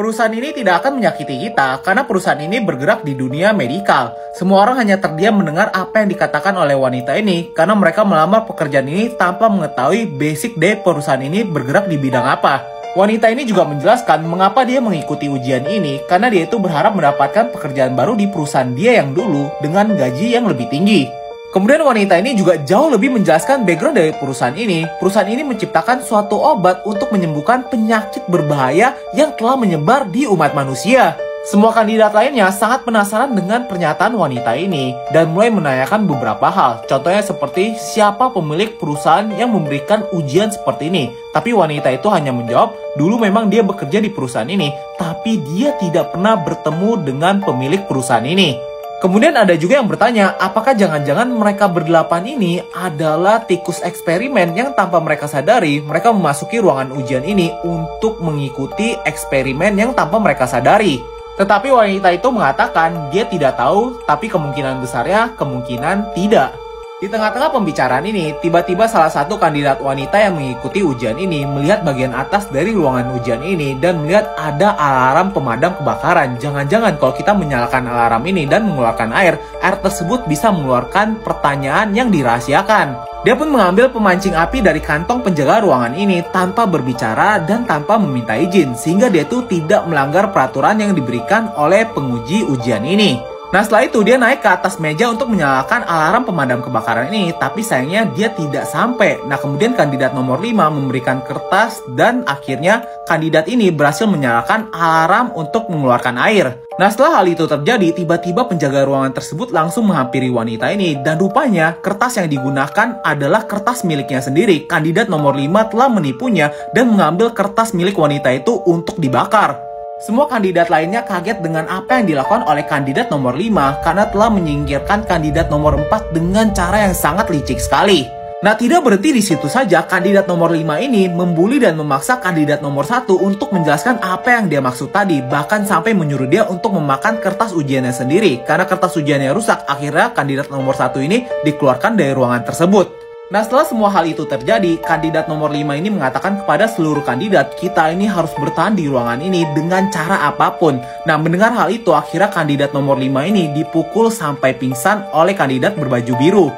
Perusahaan ini tidak akan menyakiti kita karena perusahaan ini bergerak di dunia medikal. Semua orang hanya terdiam mendengar apa yang dikatakan oleh wanita ini karena mereka melamar pekerjaan ini tanpa mengetahui basic dari perusahaan ini bergerak di bidang apa. Wanita ini juga menjelaskan mengapa dia mengikuti ujian ini karena dia itu berharap mendapatkan pekerjaan baru di perusahaan dia yang dulu dengan gaji yang lebih tinggi. Kemudian wanita ini juga jauh lebih menjelaskan background dari perusahaan ini. Perusahaan ini menciptakan suatu obat untuk menyembuhkan penyakit berbahaya yang telah menyebar di umat manusia. Semua kandidat lainnya sangat penasaran dengan pernyataan wanita ini dan mulai menanyakan beberapa hal. Contohnya seperti siapa pemilik perusahaan yang memberikan ujian seperti ini. Tapi wanita itu hanya menjawab, dulu memang dia bekerja di perusahaan ini, tapi dia tidak pernah bertemu dengan pemilik perusahaan ini. Kemudian ada juga yang bertanya, apakah jangan-jangan mereka berdelapan ini adalah tikus eksperimen yang tanpa mereka sadari, mereka memasuki ruangan ujian ini untuk mengikuti eksperimen yang tanpa mereka sadari. Tetapi wanita itu mengatakan dia tidak tahu, tapi kemungkinan besarnya kemungkinan tidak. Di tengah-tengah pembicaraan ini, tiba-tiba salah satu kandidat wanita yang mengikuti ujian ini melihat bagian atas dari ruangan ujian ini dan melihat ada alarm pemadam kebakaran. Jangan-jangan kalau kita menyalakan alarm ini dan mengeluarkan air tersebut bisa mengeluarkan pertanyaan yang dirahasiakan. Dia pun mengambil pemancing api dari kantong penjaga ruangan ini tanpa berbicara dan tanpa meminta izin, sehingga dia tuh tidak melanggar peraturan yang diberikan oleh penguji ujian ini. Nah setelah itu dia naik ke atas meja untuk menyalakan alarm pemadam kebakaran ini, tapi sayangnya dia tidak sampai. Nah kemudian kandidat nomor 5 memberikan kertas dan akhirnya kandidat ini berhasil menyalakan alarm untuk mengeluarkan air. Nah setelah hal itu terjadi, tiba-tiba penjaga ruangan tersebut langsung menghampiri wanita ini dan rupanya kertas yang digunakan adalah kertas miliknya sendiri. Kandidat nomor 5 telah menipunya dan mengambil kertas milik wanita itu untuk dibakar. Semua kandidat lainnya kaget dengan apa yang dilakukan oleh kandidat nomor 5 karena telah menyingkirkan kandidat nomor 4 dengan cara yang sangat licik sekali. Nah tidak berhenti di situ saja, kandidat nomor 5 ini membuli dan memaksa kandidat nomor 1 untuk menjelaskan apa yang dia maksud tadi, bahkan sampai menyuruh dia untuk memakan kertas ujiannya sendiri. Karena kertas ujiannya rusak, akhirnya kandidat nomor 1 ini dikeluarkan dari ruangan tersebut. Nah setelah semua hal itu terjadi, kandidat nomor 5 ini mengatakan kepada seluruh kandidat, kita ini harus bertahan di ruangan ini dengan cara apapun. Nah mendengar hal itu, akhirnya kandidat nomor 5 ini dipukul sampai pingsan oleh kandidat berbaju biru.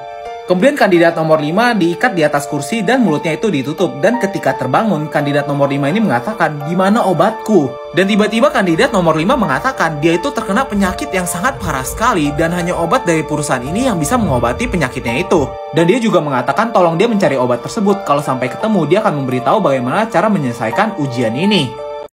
Kemudian kandidat nomor 5 diikat di atas kursi dan mulutnya itu ditutup. Dan ketika terbangun, kandidat nomor 5 ini mengatakan, "Gimana obatku?" Dan tiba-tiba kandidat nomor 5 mengatakan dia itu terkena penyakit yang sangat parah sekali dan hanya obat dari perusahaan ini yang bisa mengobati penyakitnya itu. Dan dia juga mengatakan tolong dia mencari obat tersebut. Kalau sampai ketemu, dia akan memberitahu bagaimana cara menyelesaikan ujian ini.